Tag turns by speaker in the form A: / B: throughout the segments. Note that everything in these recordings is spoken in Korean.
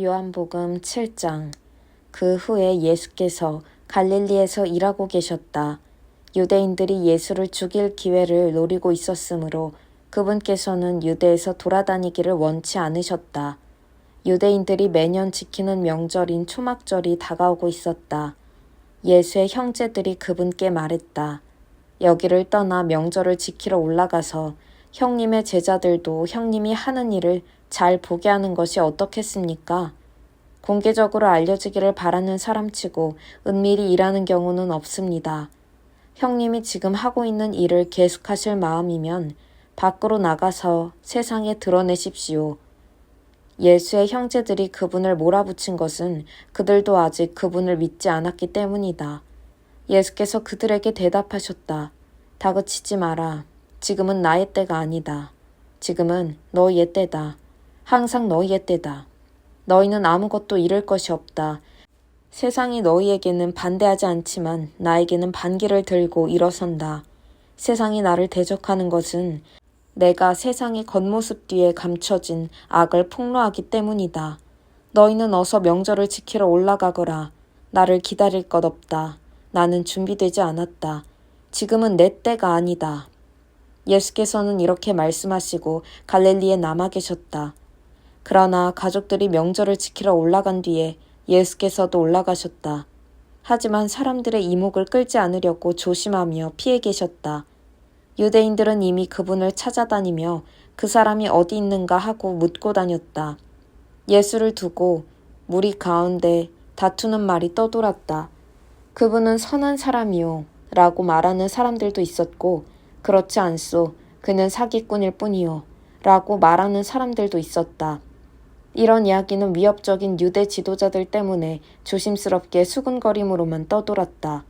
A: 요한복음 7장. 그 후에 예수께서 갈릴리에서 일하고 계셨다. 유대인들이 예수를 죽일 기회를 노리고 있었으므로 그분께서는 유대에서 돌아다니기를 원치 않으셨다. 유대인들이 매년 지키는 명절인 초막절이 다가오고 있었다. 예수의 형제들이 그분께 말했다. 여기를 떠나 명절을 지키러 올라가서 형님의 제자들도 형님이 하는 일을 잘 보게 하는 것이 어떻겠습니까? 공개적으로 알려지기를 바라는 사람치고 은밀히 일하는 경우는 없습니다. 형님이 지금 하고 있는 일을 계속하실 마음이면 밖으로 나가서 세상에 드러내십시오. 예수의 형제들이 그분을 몰아붙인 것은 그들도 아직 그분을 믿지 않았기 때문이다. 예수께서 그들에게 대답하셨다. 다그치지 마라. 지금은 나의 때가 아니다. 지금은 너희의 때다. 항상 너희의 때다. 너희는 아무것도 잃을 것이 없다. 세상이 너희에게는 반대하지 않지만 나에게는 반기를 들고 일어선다. 세상이 나를 대적하는 것은 내가 세상의 겉모습 뒤에 감춰진 악을 폭로하기 때문이다. 너희는 어서 명절을 지키러 올라가거라. 나를 기다릴 것 없다. 나는 준비되지 않았다. 지금은 내 때가 아니다. 예수께서는 이렇게 말씀하시고 갈릴리에 남아 계셨다. 그러나 가족들이 명절을 지키러 올라간 뒤에 예수께서도 올라가셨다. 하지만 사람들의 이목을 끌지 않으려고 조심하며 피해 계셨다. 유대인들은 이미 그분을 찾아다니며 그 사람이 어디 있는가 하고 묻고 다녔다. 예수를 두고 무리 가운데 다투는 말이 떠돌았다. 그분은 선한 사람이요 라고 말하는 사람들도 있었고, 그렇지 않소, 그는 사기꾼일 뿐이요 라고 말하는 사람들도 있었다. 이런 이야기는 위협적인 유대 지도자들 때문에 조심스럽게 수군거림으로만 떠돌았다.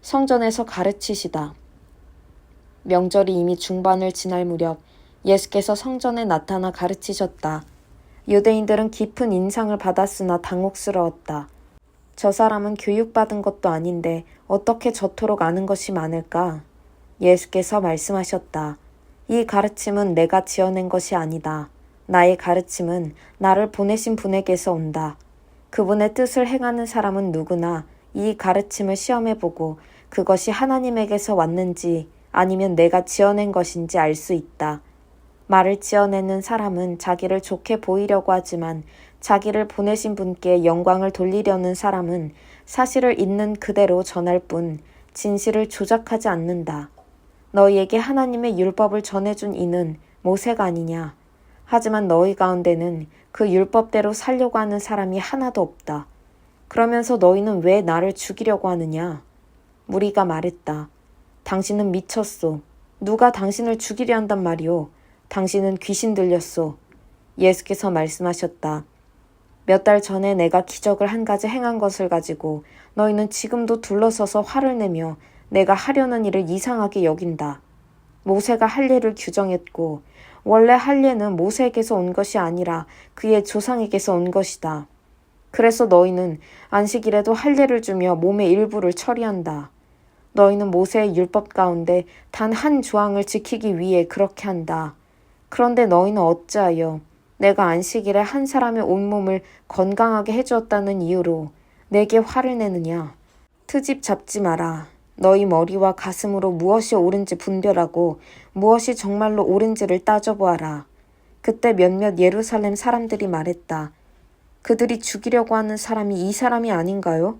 A: 성전에서 가르치시다. 명절이 이미 중반을 지날 무렵 예수께서 성전에 나타나 가르치셨다. 유대인들은 깊은 인상을 받았으나 당혹스러웠다. 저 사람은 교육받은 것도 아닌데 어떻게 저토록 아는 것이 많을까? 예수께서 말씀하셨다. 이 가르침은 내가 지어낸 것이 아니다. 나의 가르침은 나를 보내신 분에게서 온다. 그분의 뜻을 행하는 사람은 누구나 이 가르침을 시험해보고 그것이 하나님에게서 왔는지 아니면 내가 지어낸 것인지 알 수 있다. 말을 지어내는 사람은 자기를 좋게 보이려고 하지만 자기를 보내신 분께 영광을 돌리려는 사람은 사실을 있는 그대로 전할 뿐 진실을 조작하지 않는다. 너희에게 하나님의 율법을 전해준 이는 모세가 아니냐. 하지만 너희 가운데는 그 율법대로 살려고 하는 사람이 하나도 없다. 그러면서 너희는 왜 나를 죽이려고 하느냐? 무리가 말했다. 당신은 미쳤소. 누가 당신을 죽이려 한단 말이오. 당신은 귀신 들렸소. 예수께서 말씀하셨다. 몇 달 전에 내가 기적을 한 가지 행한 것을 가지고 너희는 지금도 둘러서서 화를 내며 내가 하려는 일을 이상하게 여긴다. 모세가 할례를 규정했고 원래 할례는 모세에게서 온 것이 아니라 그의 조상에게서 온 것이다. 그래서 너희는 안식일에도 할례를 주며 몸의 일부를 처리한다. 너희는 모세의 율법 가운데 단 한 조항을 지키기 위해 그렇게 한다. 그런데 너희는 어찌하여 내가 안식일에 한 사람의 온몸을 건강하게 해주었다는 이유로 내게 화를 내느냐? 트집 잡지 마라. 너희 머리와 가슴으로 무엇이 옳은지 분별하고 무엇이 정말로 옳은지를 따져보아라. 그때 몇몇 예루살렘 사람들이 말했다. 그들이 죽이려고 하는 사람이 이 사람이 아닌가요?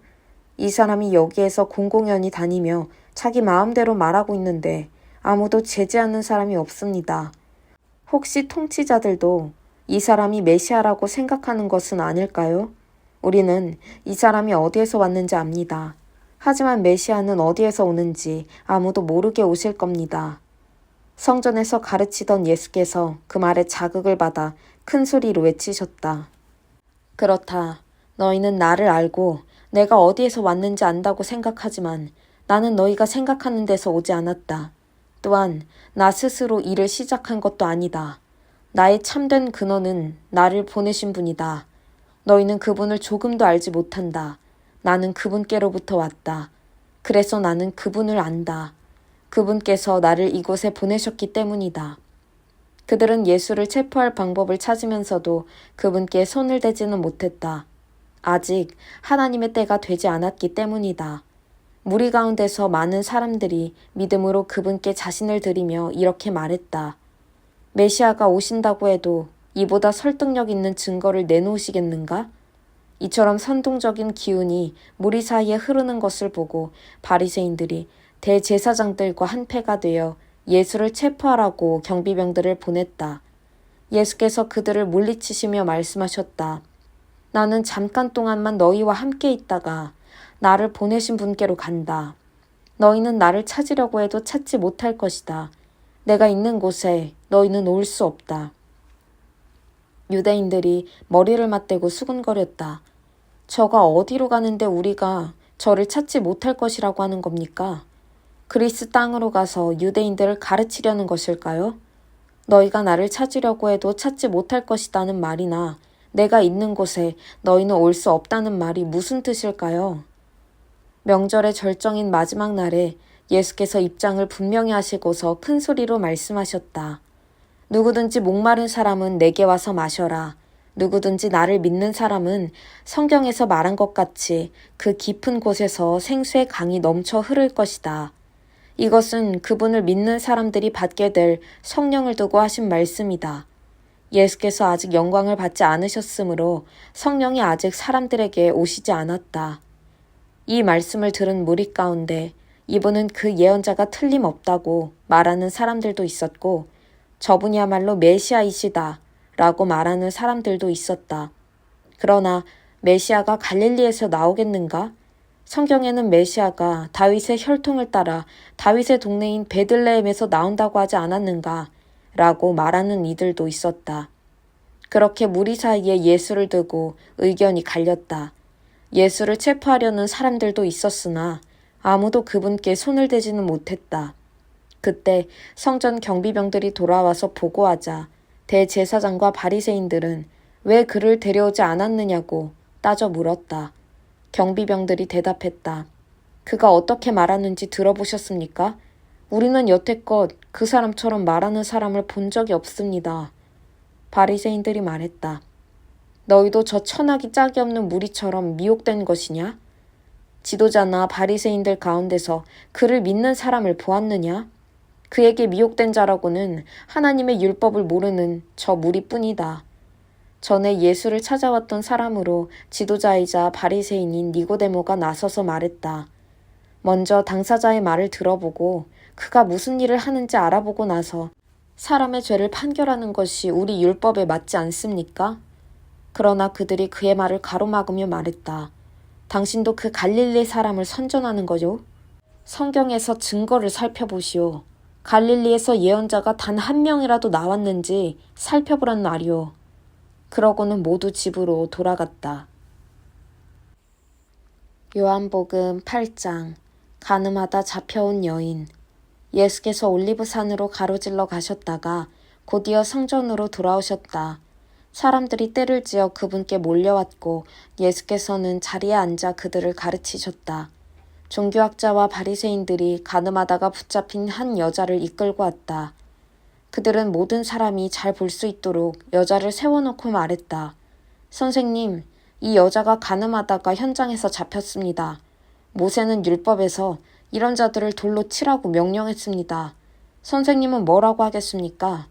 A: 이 사람이 여기에서 공공연히 다니며 자기 마음대로 말하고 있는데 아무도 제지하는 사람이 없습니다. 혹시 통치자들도 이 사람이 메시아라고 생각하는 것은 아닐까요? 우리는 이 사람이 어디에서 왔는지 압니다. 하지만 메시아는 어디에서 오는지 아무도 모르게 오실 겁니다. 성전에서 가르치던 예수께서 그 말에 자극을 받아 큰 소리로 외치셨다. 그렇다. 너희는 나를 알고 내가 어디에서 왔는지 안다고 생각하지만 나는 너희가 생각하는 데서 오지 않았다. 또한 나 스스로 일을 시작한 것도 아니다. 나의 참된 근원은 나를 보내신 분이다. 너희는 그분을 조금도 알지 못한다. 나는 그분께로부터 왔다. 그래서 나는 그분을 안다. 그분께서 나를 이곳에 보내셨기 때문이다. 그들은 예수를 체포할 방법을 찾으면서도 그분께 손을 대지는 못했다. 아직 하나님의 때가 되지 않았기 때문이다. 무리 가운데서 많은 사람들이 믿음으로 그분께 자신을 드리며 이렇게 말했다. 메시아가 오신다고 해도 이보다 설득력 있는 증거를 내놓으시겠는가? 이처럼 선동적인 기운이 무리 사이에 흐르는 것을 보고 바리새인들이 대제사장들과 한패가 되어 예수를 체포하라고 경비병들을 보냈다. 예수께서 그들을 물리치시며 말씀하셨다. 나는 잠깐 동안만 너희와 함께 있다가 나를 보내신 분께로 간다. 너희는 나를 찾으려고 해도 찾지 못할 것이다. 내가 있는 곳에 너희는 올 수 없다. 유대인들이 머리를 맞대고 수군거렸다. 저가 어디로 가는데 우리가 저를 찾지 못할 것이라고 하는 겁니까? 그리스 땅으로 가서 유대인들을 가르치려는 것일까요? 너희가 나를 찾으려고 해도 찾지 못할 것이다는 말이나 내가 있는 곳에 너희는 올 수 없다는 말이 무슨 뜻일까요? 명절의 절정인 마지막 날에 예수께서 입장을 분명히 하시고서 큰 소리로 말씀하셨다. 누구든지 목마른 사람은 내게 와서 마셔라. 누구든지 나를 믿는 사람은 성경에서 말한 것 같이 그 깊은 곳에서 생수의 강이 넘쳐 흐를 것이다. 이것은 그분을 믿는 사람들이 받게 될 성령을 두고 하신 말씀이다. 예수께서 아직 영광을 받지 않으셨으므로 성령이 아직 사람들에게 오시지 않았다. 이 말씀을 들은 무리 가운데 이분은 그 예언자가 틀림없다고 말하는 사람들도 있었고 저분이야말로 메시아이시다 라고 말하는 사람들도 있었다. 그러나 메시아가 갈릴리에서 나오겠는가? 성경에는 메시아가 다윗의 혈통을 따라 다윗의 동네인 베들레헴에서 나온다고 하지 않았는가? 라고 말하는 이들도 있었다. 그렇게 무리 사이에 예수를 두고 의견이 갈렸다. 예수를 체포하려는 사람들도 있었으나 아무도 그분께 손을 대지는 못했다. 그때 성전 경비병들이 돌아와서 보고하자 대제사장과 바리새인들은 왜 그를 데려오지 않았느냐고 따져 물었다. 경비병들이 대답했다. 그가 어떻게 말하는지 들어보셨습니까? 우리는 여태껏 그 사람처럼 말하는 사람을 본 적이 없습니다. 바리새인들이 말했다. 너희도 저 천하기 짝이 없는 무리처럼 미혹된 것이냐? 지도자나 바리새인들 가운데서 그를 믿는 사람을 보았느냐? 그에게 미혹된 자라고는 하나님의 율법을 모르는 저 무리뿐이다. 전에 예수를 찾아왔던 사람으로 지도자이자 바리새인인 니고데모가 나서서 말했다. 먼저 당사자의 말을 들어보고 그가 무슨 일을 하는지 알아보고 나서 사람의 죄를 판결하는 것이 우리 율법에 맞지 않습니까? 그러나 그들이 그의 말을 가로막으며 말했다. 당신도 그 갈릴리 사람을 선전하는 거요? 성경에서 증거를 살펴보시오. 갈릴리에서 예언자가 단 한 명이라도 나왔는지 살펴보란 말이오. 그러고는 모두 집으로 돌아갔다. 요한복음 8장. 가늠하다 잡혀온 여인. 예수께서 올리브산으로 가로질러 가셨다가 곧이어 성전으로 돌아오셨다. 사람들이 떼를 지어 그분께 몰려왔고 예수께서는 자리에 앉아 그들을 가르치셨다. 종교학자와 바리새인들이 가늠하다가 붙잡힌 한 여자를 이끌고 왔다. 그들은 모든 사람이 잘 볼 수 있도록 여자를 세워놓고 말했다. 선생님, 이 여자가 가늠하다가 현장에서 잡혔습니다. 모세는 율법에서 이런 자들을 돌로 치라고 명령했습니다. 선생님은 뭐라고 하겠습니까?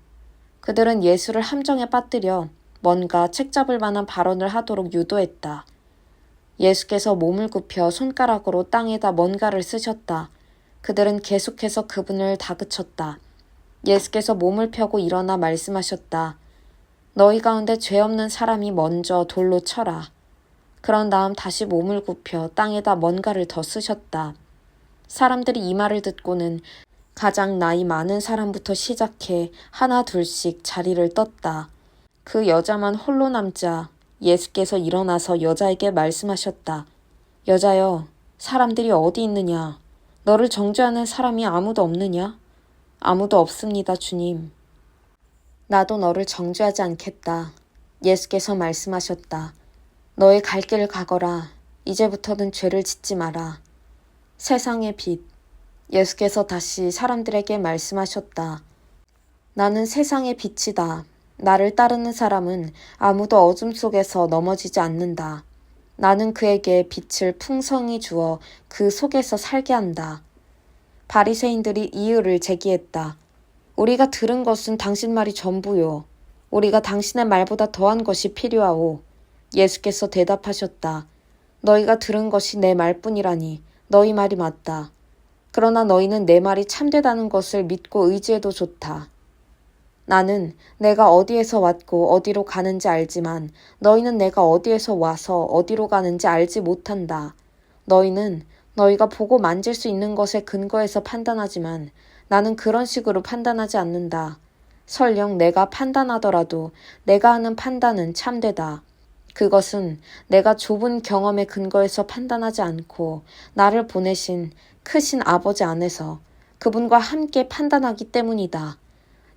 A: 그들은 예수를 함정에 빠뜨려 뭔가 책잡을 만한 발언을 하도록 유도했다. 예수께서 몸을 굽혀 손가락으로 땅에다 뭔가를 쓰셨다. 그들은 계속해서 그분을 다그쳤다. 예수께서 몸을 펴고 일어나 말씀하셨다. 너희 가운데 죄 없는 사람이 먼저 돌로 쳐라. 그런 다음 다시 몸을 굽혀 땅에다 뭔가를 더 쓰셨다. 사람들이 이 말을 듣고는 가장 나이 많은 사람부터 시작해 하나 둘씩 자리를 떴다. 그 여자만 홀로 남자 예수께서 일어나서 여자에게 말씀하셨다. 여자여, 사람들이 어디 있느냐? 너를 정죄하는 사람이 아무도 없느냐? 아무도 없습니다, 주님. 나도 너를 정죄하지 않겠다. 예수께서 말씀하셨다. 너의 갈 길을 가거라. 이제부터는 죄를 짓지 마라. 세상의 빛. 예수께서 다시 사람들에게 말씀하셨다. 나는 세상의 빛이다. 나를 따르는 사람은 아무도 어둠 속에서 넘어지지 않는다. 나는 그에게 빛을 풍성히 주어 그 속에서 살게 한다. 바리새인들이 이유를 제기했다. 우리가 들은 것은 당신 말이 전부요. 우리가 당신의 말보다 더한 것이 필요하오. 예수께서 대답하셨다. 너희가 들은 것이 내 말뿐이라니 너희 말이 맞다. 그러나 너희는 내 말이 참되다는 것을 믿고 의지해도 좋다. 나는 내가 어디에서 왔고 어디로 가는지 알지만 너희는 내가 어디에서 와서 어디로 가는지 알지 못한다. 너희는 너희가 보고 만질 수 있는 것에 근거해서 판단하지만 나는 그런 식으로 판단하지 않는다. 설령 내가 판단하더라도 내가 하는 판단은 참되다. 그것은 내가 좁은 경험에 근거해서 판단하지 않고 나를 보내신 크신 아버지 안에서 그분과 함께 판단하기 때문이다.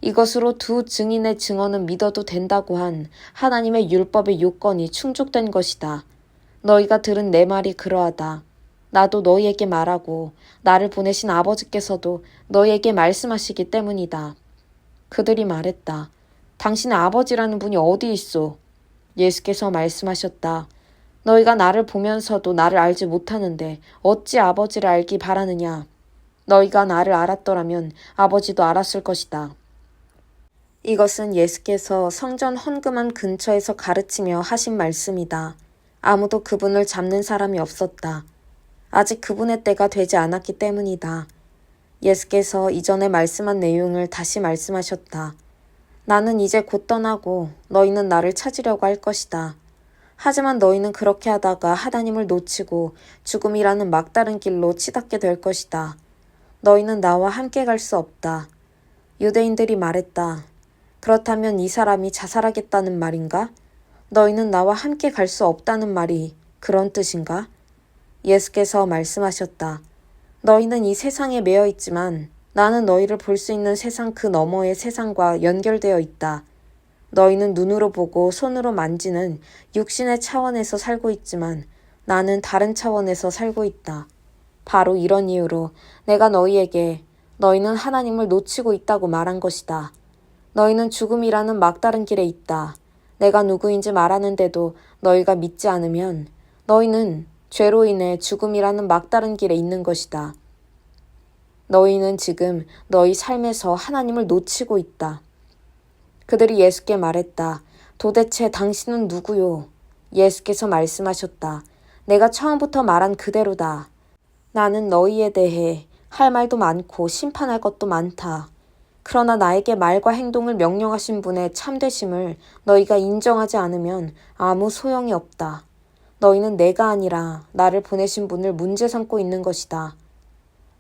A: 이것으로 두 증인의 증언은 믿어도 된다고 한 하나님의 율법의 요건이 충족된 것이다. 너희가 들은 내 말이 그러하다. 나도 너희에게 말하고 나를 보내신 아버지께서도 너희에게 말씀하시기 때문이다. 그들이 말했다. 당신의 아버지라는 분이 어디 있소? 예수께서 말씀하셨다. 너희가 나를 보면서도 나를 알지 못하는데 어찌 아버지를 알기 바라느냐? 너희가 나를 알았더라면 아버지도 알았을 것이다. 이것은 예수께서 성전 헌금함 근처에서 가르치며 하신 말씀이다. 아무도 그분을 잡는 사람이 없었다. 아직 그분의 때가 되지 않았기 때문이다. 예수께서 이전에 말씀한 내용을 다시 말씀하셨다. 나는 이제 곧 떠나고 너희는 나를 찾으려고 할 것이다. 하지만 너희는 그렇게 하다가 하나님을 놓치고 죽음이라는 막다른 길로 치닫게 될 것이다. 너희는 나와 함께 갈 수 없다. 유대인들이 말했다. 그렇다면 이 사람이 자살하겠다는 말인가? 너희는 나와 함께 갈 수 없다는 말이 그런 뜻인가? 예수께서 말씀하셨다. 너희는 이 세상에 매여 있지만 나는 너희를 볼 수 있는 세상 그 너머의 세상과 연결되어 있다. 너희는 눈으로 보고 손으로 만지는 육신의 차원에서 살고 있지만 나는 다른 차원에서 살고 있다. 바로 이런 이유로 내가 너희에게 너희는 하나님을 놓치고 있다고 말한 것이다. 너희는 죽음이라는 막다른 길에 있다. 내가 누구인지 말하는데도 너희가 믿지 않으면 너희는 죄로 인해 죽음이라는 막다른 길에 있는 것이다. 너희는 지금 너희 삶에서 하나님을 놓치고 있다. 그들이 예수께 말했다. 도대체 당신은 누구요? 예수께서 말씀하셨다. 내가 처음부터 말한 그대로다. 나는 너희에 대해 할 말도 많고 심판할 것도 많다. 그러나 나에게 말과 행동을 명령하신 분의 참되심을 너희가 인정하지 않으면 아무 소용이 없다. 너희는 내가 아니라 나를 보내신 분을 문제 삼고 있는 것이다.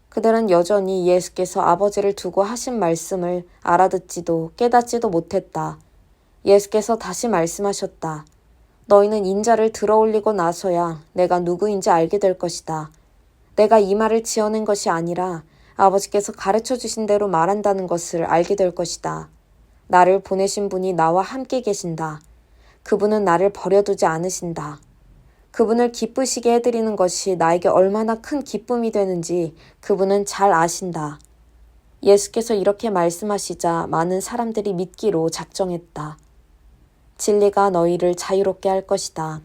A: 그들은 여전히 예수께서 아버지를 두고 하신 말씀을 알아듣지도 깨닫지도 못했다. 예수께서 다시 말씀하셨다. 너희는 인자를 들어올리고 나서야 내가 누구인지 알게 될 것이다. 내가 이 말을 지어낸 것이 아니라 아버지께서 가르쳐 주신 대로 말한다는 것을 알게 될 것이다. 나를 보내신 분이 나와 함께 계신다. 그분은 나를 버려두지 않으신다. 그분을 기쁘시게 해드리는 것이 나에게 얼마나 큰 기쁨이 되는지 그분은 잘 아신다. 예수께서 이렇게 말씀하시자 많은 사람들이 믿기로 작정했다. 진리가 너희를 자유롭게 할 것이다.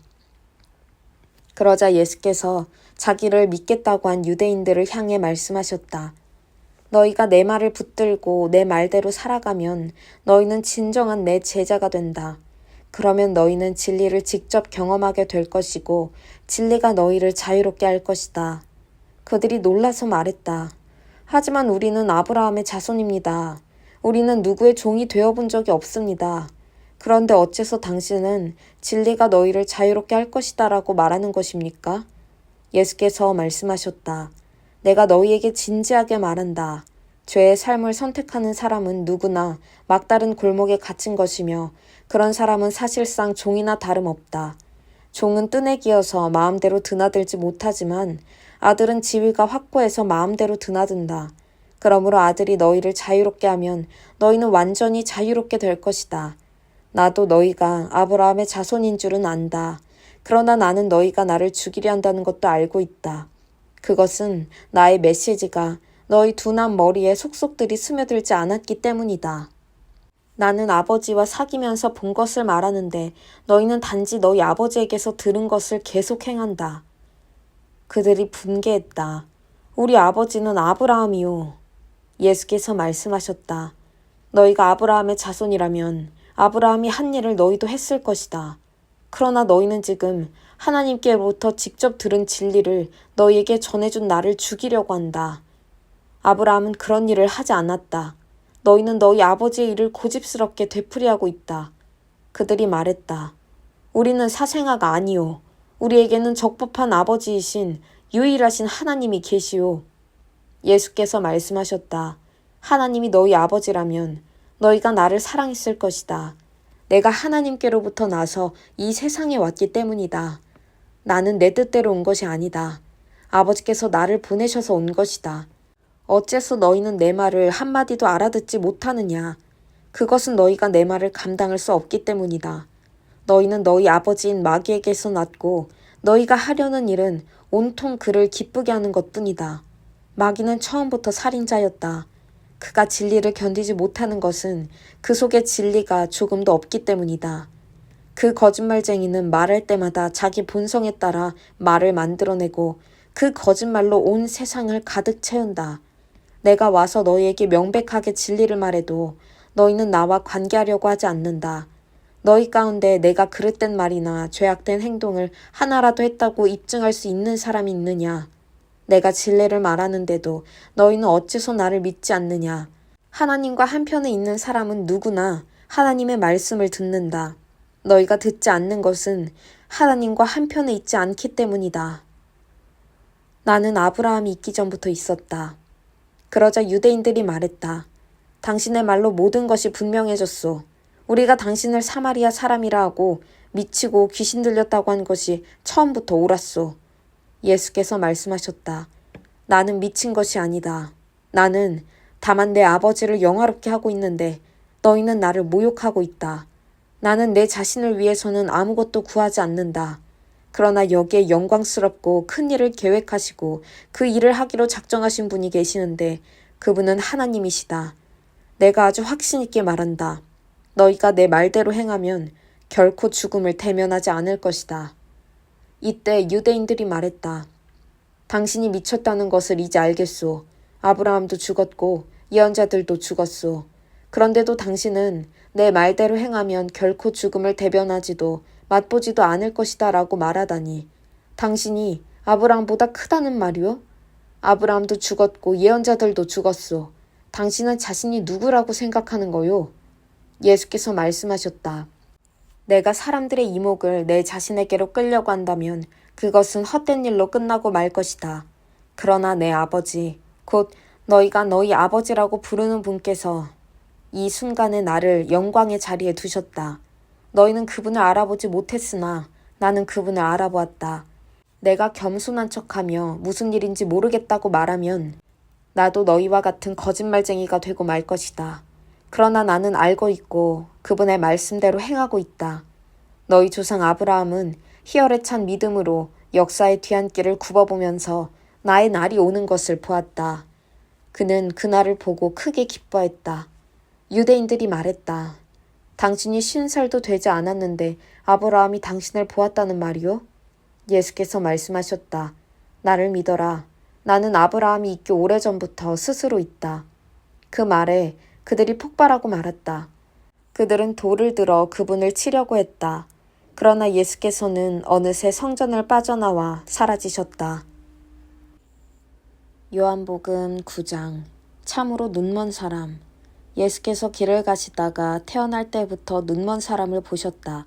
A: 그러자 예수께서 자기를 믿겠다고 한 유대인들을 향해 말씀하셨다. 너희가 내 말을 붙들고 내 말대로 살아가면 너희는 진정한 내 제자가 된다. 그러면 너희는 진리를 직접 경험하게 될 것이고 진리가 너희를 자유롭게 할 것이다. 그들이 놀라서 말했다. 하지만 우리는 아브라함의 자손입니다. 우리는 누구의 종이 되어본 적이 없습니다. 그런데 어째서 당신은 진리가 너희를 자유롭게 할 것이다라고 말하는 것입니까? 예수께서 말씀하셨다. 내가 너희에게 진지하게 말한다. 죄의 삶을 선택하는 사람은 누구나 막다른 골목에 갇힌 것이며 그런 사람은 사실상 종이나 다름없다. 종은 끈에 기어서 마음대로 드나들지 못하지만 아들은 지위가 확고해서 마음대로 드나든다. 그러므로 아들이 너희를 자유롭게 하면 너희는 완전히 자유롭게 될 것이다. 나도 너희가 아브라함의 자손인 줄은 안다. 그러나 나는 너희가 나를 죽이려 한다는 것도 알고 있다. 그것은 나의 메시지가 너희 둔한 머리에 속속들이 스며들지 않았기 때문이다. 나는 아버지와 사귀면서 본 것을 말하는데 너희는 단지 너희 아버지에게서 들은 것을 계속 행한다. 그들이 분개했다. 우리 아버지는 아브라함이요. 예수께서 말씀하셨다. 너희가 아브라함의 자손이라면 아브라함이 한 일을 너희도 했을 것이다. 그러나 너희는 지금 하나님께로부터 직접 들은 진리를 너희에게 전해준 나를 죽이려고 한다. 아브라함은 그런 일을 하지 않았다. 너희는 너희 아버지의 일을 고집스럽게 되풀이하고 있다. 그들이 말했다. 우리는 사생아가 아니오. 우리에게는 적법한 아버지이신 유일하신 하나님이 계시오. 예수께서 말씀하셨다. 하나님이 너희 아버지라면 너희가 나를 사랑했을 것이다. 내가 하나님께로부터 나서 이 세상에 왔기 때문이다. 나는 내 뜻대로 온 것이 아니다. 아버지께서 나를 보내셔서 온 것이다. 어째서 너희는 내 말을 한마디도 알아듣지 못하느냐? 그것은 너희가 내 말을 감당할 수 없기 때문이다. 너희는 너희 아버지인 마귀에게서 났고 너희가 하려는 일은 온통 그를 기쁘게 하는 것뿐이다. 마귀는 처음부터 살인자였다. 그가 진리를 견디지 못하는 것은 그 속에 진리가 조금도 없기 때문이다. 그 거짓말쟁이는 말할 때마다 자기 본성에 따라 말을 만들어내고 그 거짓말로 온 세상을 가득 채운다. 내가 와서 너희에게 명백하게 진리를 말해도 너희는 나와 관계하려고 하지 않는다. 너희 가운데 내가 그릇된 말이나 죄악된 행동을 하나라도 했다고 입증할 수 있는 사람이 있느냐? 내가 진리를 말하는데도 너희는 어째서 나를 믿지 않느냐? 하나님과 한편에 있는 사람은 누구나 하나님의 말씀을 듣는다. 너희가 듣지 않는 것은 하나님과 한편에 있지 않기 때문이다. 나는 아브라함이 있기 전부터 있었다. 그러자 유대인들이 말했다. 당신의 말로 모든 것이 분명해졌소. 우리가 당신을 사마리아 사람이라 하고 미치고 귀신 들렸다고 한 것이 처음부터 옳았소. 예수께서 말씀하셨다. 나는 미친 것이 아니다. 나는 다만 내 아버지를 영화롭게 하고 있는데 너희는 나를 모욕하고 있다. 나는 내 자신을 위해서는 아무것도 구하지 않는다. 그러나 여기에 영광스럽고 큰 일을 계획하시고 그 일을 하기로 작정하신 분이 계시는데 그분은 하나님이시다. 내가 아주 확신 있게 말한다. 너희가 내 말대로 행하면 결코 죽음을 대면하지 않을 것이다. 이때 유대인들이 말했다. 당신이 미쳤다는 것을 이제 알겠소. 아브라함도 죽었고 예언자들도 죽었소. 그런데도 당신은 내 말대로 행하면 결코 죽음을 대변하지도 맛보지도 않을 것이다 라고 말하다니. 당신이 아브라함보다 크다는 말이오? 아브라함도 죽었고 예언자들도 죽었소. 당신은 자신이 누구라고 생각하는 거요? 예수께서 말씀하셨다. 내가 사람들의 이목을 내 자신에게로 끌려고 한다면 그것은 헛된 일로 끝나고 말 것이다. 그러나 내 아버지, 곧 너희가 너희 아버지라고 부르는 분께서 이 순간에 나를 영광의 자리에 두셨다. 너희는 그분을 알아보지 못했으나 나는 그분을 알아보았다. 내가 겸손한 척하며 무슨 일인지 모르겠다고 말하면 나도 너희와 같은 거짓말쟁이가 되고 말 것이다. 그러나 나는 알고 있고 그분의 말씀대로 행하고 있다. 너희 조상 아브라함은 희열에 찬 믿음으로 역사의 뒤안길을 굽어보면서 나의 날이 오는 것을 보았다. 그는 그날을 보고 크게 기뻐했다. 유대인들이 말했다. 당신이 50살도 되지 않았는데 아브라함이 당신을 보았다는 말이오? 예수께서 말씀하셨다. 나를 믿어라. 나는 아브라함이 있기 오래전부터 스스로 있다. 그 말에 그들이 폭발하고 말았다. 그들은 돌을 들어 그분을 치려고 했다. 그러나 예수께서는 어느새 성전을 빠져나와 사라지셨다. 요한복음 9장. 참으로 눈먼 사람. 예수께서 길을 가시다가 태어날 때부터 눈먼 사람을 보셨다.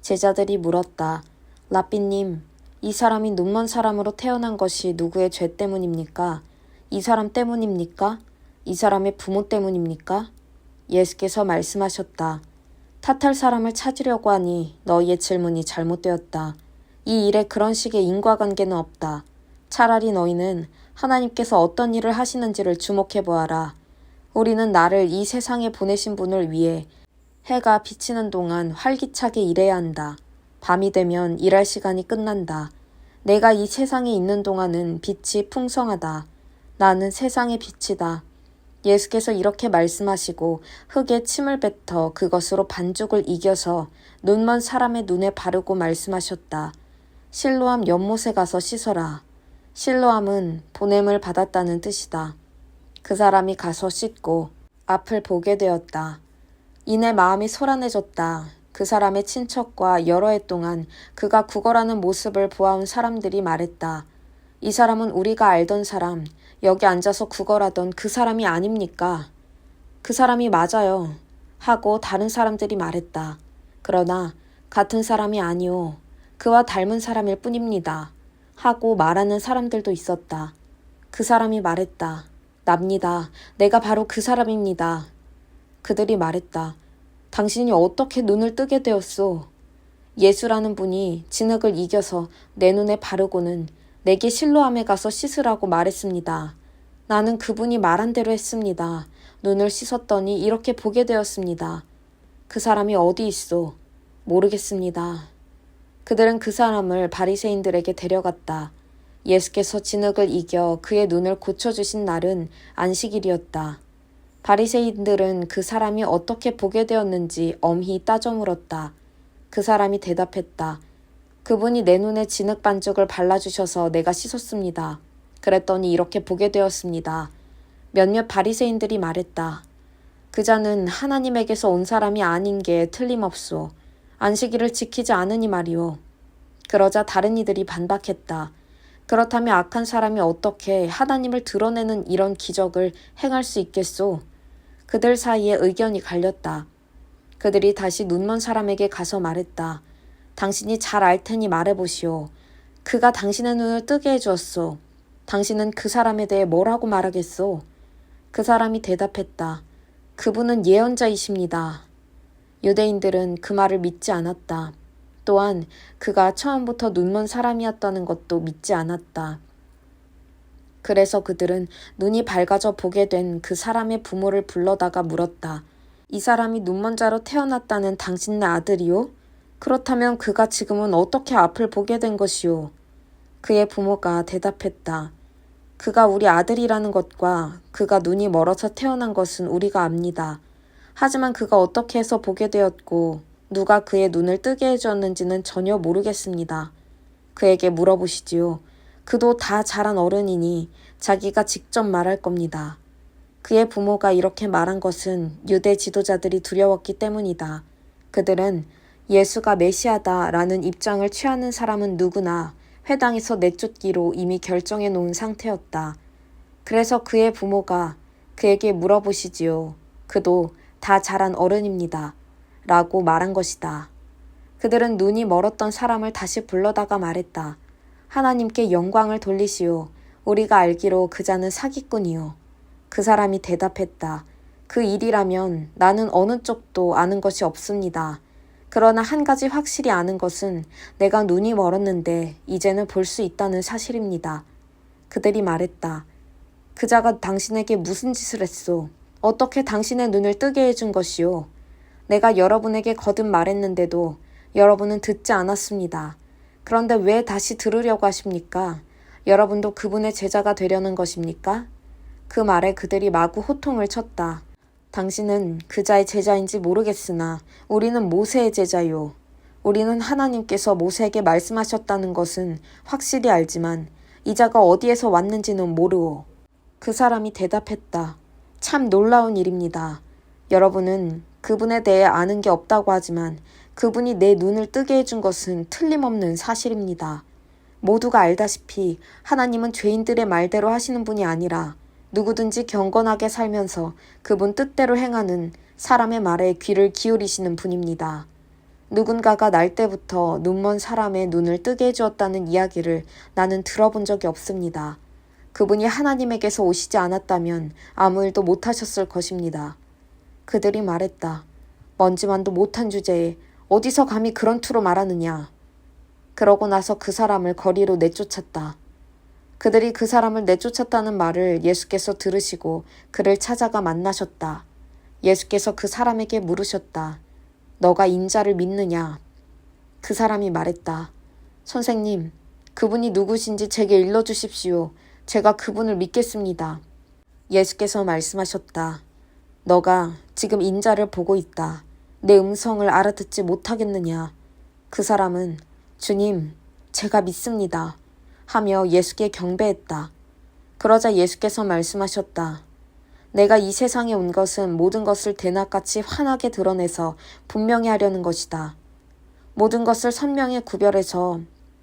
A: 제자들이 물었다. 라삐님, 이 사람이 눈먼 사람으로 태어난 것이 누구의 죄 때문입니까? 이 사람 때문입니까? 이 사람의 부모 때문입니까? 예수께서 말씀하셨다. 탓할 사람을 찾으려고 하니 너희의 질문이 잘못되었다. 이 일에 그런 식의 인과관계는 없다. 차라리 너희는 하나님께서 어떤 일을 하시는지를 주목해 보아라. 우리는 나를 이 세상에 보내신 분을 위해 해가 비치는 동안 활기차게 일해야 한다. 밤이 되면 일할 시간이 끝난다. 내가 이 세상에 있는 동안은 빛이 풍성하다. 나는 세상의 빛이다. 예수께서 이렇게 말씀하시고 흙에 침을 뱉어 그것으로 반죽을 이겨서 눈먼 사람의 눈에 바르고 말씀하셨다. 실로암 연못에 가서 씻어라. 실로암은 보냄을 받았다는 뜻이다. 그 사람이 가서 씻고 앞을 보게 되었다. 이내 마음이 소란해졌다. 그 사람의 친척과 여러 해 동안 그가 구걸하는 모습을 보아온 사람들이 말했다. 이 사람은 우리가 알던 사람, 여기 앉아서 구걸하던 그 사람이 아닙니까? 그 사람이 맞아요. 하고 다른 사람들이 말했다. 그러나 같은 사람이 아니오. 그와 닮은 사람일 뿐입니다. 하고 말하는 사람들도 있었다. 그 사람이 말했다. 납니다. 내가 바로 그 사람입니다. 그들이 말했다. 당신이 어떻게 눈을 뜨게 되었소? 예수라는 분이 진흙을 이겨서 내 눈에 바르고는 내게 실로암에 가서 씻으라고 말했습니다. 나는 그분이 말한 대로 했습니다. 눈을 씻었더니 이렇게 보게 되었습니다. 그 사람이 어디 있소? 모르겠습니다. 그들은 그 사람을 바리새인들에게 데려갔다. 예수께서 진흙을 이겨 그의 눈을 고쳐주신 날은 안식일이었다. 바리새인들은 그 사람이 어떻게 보게 되었는지 엄히 따져 물었다. 그 사람이 대답했다. 그분이 내 눈에 진흙 반죽을 발라주셔서 내가 씻었습니다. 그랬더니 이렇게 보게 되었습니다. 몇몇 바리새인들이 말했다. 그 자는 하나님에게서 온 사람이 아닌 게 틀림없소. 안식일을 지키지 않으니 말이오. 그러자 다른 이들이 반박했다. 그렇다면 악한 사람이 어떻게 하나님을 드러내는 이런 기적을 행할 수 있겠소? 그들 사이에 의견이 갈렸다. 그들이 다시 눈먼 사람에게 가서 말했다. 당신이 잘 알 테니 말해보시오. 그가 당신의 눈을 뜨게 해주었소. 당신은 그 사람에 대해 뭐라고 말하겠소? 그 사람이 대답했다. 그분은 예언자이십니다. 유대인들은 그 말을 믿지 않았다. 또한 그가 처음부터 눈먼 사람이었다는 것도 믿지 않았다. 그래서 그들은 눈이 밝아져 보게 된 그 사람의 부모를 불러다가 물었다. 이 사람이 눈먼 자로 태어났다는 당신네 아들이요? 그렇다면 그가 지금은 어떻게 앞을 보게 된 것이오? 그의 부모가 대답했다. 그가 우리 아들이라는 것과 그가 눈이 멀어서 태어난 것은 우리가 압니다. 하지만 그가 어떻게 해서 보게 되었고 누가 그의 눈을 뜨게 해주었는지는 전혀 모르겠습니다. 그에게 물어보시지요. 그도 다 자란 어른이니 자기가 직접 말할 겁니다. 그의 부모가 이렇게 말한 것은 유대 지도자들이 두려웠기 때문이다. 그들은 예수가 메시아다라는 입장을 취하는 사람은 누구나 회당에서 내쫓기로 이미 결정해 놓은 상태였다. 그래서 그의 부모가 그에게 물어보시지요. 그도 다 자란 어른입니다. 라고 말한 것이다. 그들은 눈이 멀었던 사람을 다시 불러다가 말했다. 하나님께 영광을 돌리시오. 우리가 알기로 그 자는 사기꾼이요. 그 사람이 대답했다. 그 일이라면 나는 어느 쪽도 아는 것이 없습니다. 그러나 한 가지 확실히 아는 것은 내가 눈이 멀었는데 이제는 볼 수 있다는 사실입니다. 그들이 말했다. 그자가 당신에게 무슨 짓을 했소? 어떻게 당신의 눈을 뜨게 해준 것이오? 내가 여러분에게 거듭 말했는데도 여러분은 듣지 않았습니다. 그런데 왜 다시 들으려고 하십니까? 여러분도 그분의 제자가 되려는 것입니까? 그 말에 그들이 마구 호통을 쳤다. 당신은 그자의 제자인지 모르겠으나 우리는 모세의 제자요. 우리는 하나님께서 모세에게 말씀하셨다는 것은 확실히 알지만 이자가 어디에서 왔는지는 모르오. 그 사람이 대답했다. 참 놀라운 일입니다. 여러분은 그분에 대해 아는 게 없다고 하지만 그분이 내 눈을 뜨게 해준 것은 틀림없는 사실입니다. 모두가 알다시피 하나님은 죄인들의 말대로 하시는 분이 아니라 누구든지 경건하게 살면서 그분 뜻대로 행하는 사람의 말에 귀를 기울이시는 분입니다. 누군가가 날 때부터 눈먼 사람의 눈을 뜨게 해주었다는 이야기를 나는 들어본 적이 없습니다. 그분이 하나님에게서 오시지 않았다면 아무 일도 못하셨을 것입니다. 그들이 말했다. 먼지만도 못한 주제에 어디서 감히 그런 투로 말하느냐. 그러고 나서 그 사람을 거리로 내쫓았다. 그들이 그 사람을 내쫓았다는 말을 예수께서 들으시고 그를 찾아가 만나셨다. 예수께서 그 사람에게 물으셨다. 너가 인자를 믿느냐? 그 사람이 말했다. 선생님, 그분이 누구신지 제게 일러주십시오. 제가 그분을 믿겠습니다. 예수께서 말씀하셨다. 너가 지금 인자를 보고 있다. 내 음성을 알아듣지 못하겠느냐. 그 사람은 주님, 제가 믿습니다. 하며 예수께 경배했다. 그러자 예수께서 말씀하셨다. 내가 이 세상에 온 것은 모든 것을 대낮같이 환하게 드러내서 분명히 하려는 것이다. 모든 것을 선명히 구별해서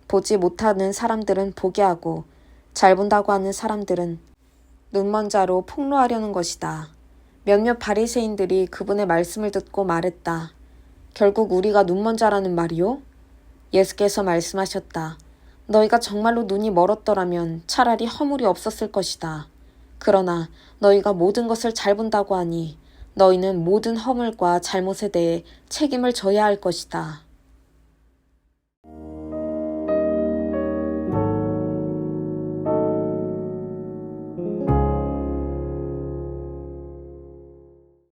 A: 보지 못하는 사람들은 보게 하고 잘 본다고 하는 사람들은 눈먼 자로 폭로하려는 것이다. 몇몇 바리새인들이 그분의 말씀을 듣고 말했다. 결국 우리가 눈먼 자라는 말이요? 예수께서 말씀하셨다. 너희가 정말로 눈이 멀었더라면 차라리 허물이 없었을 것이다. 그러나 너희가 모든 것을 잘 본다고 하니 너희는 모든 허물과 잘못에 대해 책임을 져야 할 것이다.